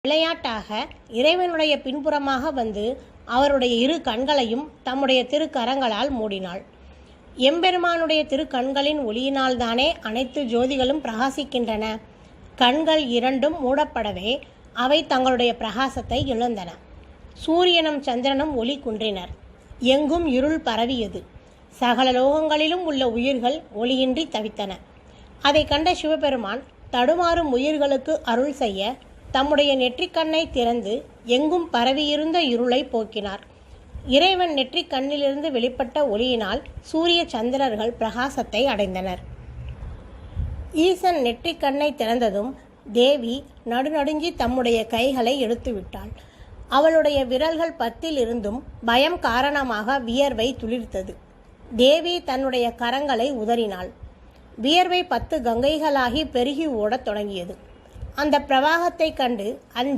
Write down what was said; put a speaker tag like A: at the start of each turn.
A: விளையாட்டாக இறைவனுடைய பின்புறமாக வந்து அவருடைய இரு கண்களையும் தம்முடைய திருக்கரங்களால் மூடினாள். எம்பெருமானுடைய திருக்கண்களின் ஒளியினால்தானே அனைத்து ஜோதிகளும் பிரகாசிக்கின்றன. கண்கள் இரண்டும் மூடப்படவே அவை தங்களுடைய பிரகாசத்தை இழந்தன. சூரியனும் சந்திரனும் ஒளி குன்றினர். எங்கும் இருள் பரவியது. சகல லோகங்களிலும் உள்ள உயிர்கள் ஒளியின்றி தவித்தன. அதை கண்ட சிவபெருமான் தடுமாறும் உயிர்களுக்கு அருள் செய்ய தம்முடைய நெற்றிக்கண்ணை திறந்து எங்கும் பரவியிருந்த இருளை போக்கினார். இறைவன் நெற்றிக்கண்ணிலிருந்து வெளிப்பட்ட ஒளியினால் சூரிய சந்திரர்கள் பிரகாசத்தை அடைந்தனர். ஈசன் நெற்றிக்கண்ணை திறந்ததும் தேவி நடுநடுங்கி தம்முடைய கைகளை எடுத்துவிட்டாள். அவளுடைய விரல்கள் 10 இருந்தும் பயம் காரணமாக வியர்வை துளிர்த்தது. தேவி தன்னுடைய கரங்களை உதறினாள். வியர்வை 10 கங்கைகளாகி பெருகி ஓடத் தொடங்கியது. அந்த பிரவாகத்தை கண்டு